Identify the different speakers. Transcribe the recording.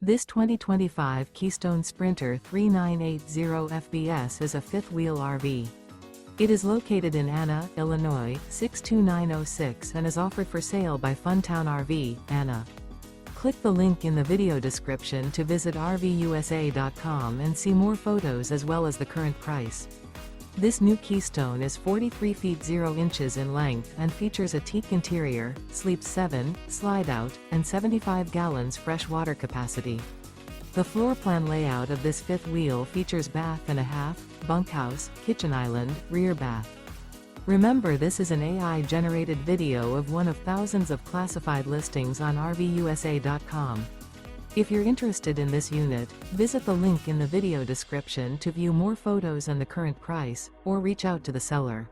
Speaker 1: This 2025 Keystone Sprinter 3980 FBS is a fifth-wheel RV. It is located in Anna, Illinois, 62906 and is offered for sale by Funtown RV, Anna. Click the link in the video description to visit RVUSA.com and see more photos as well as the current price. This new Keystone is 43 feet 0 inches in length and features a teak interior, sleeps 7, slide-out, and 75 gallons fresh water capacity. The floor plan layout of this fifth wheel features bath and a half, bunkhouse, kitchen island, rear bath. Remember, this is an AI-generated video of one of thousands of classified listings on RVUSA.com. If you're interested in this unit, visit the link in the video description to view more photos and the current price, or reach out to the seller.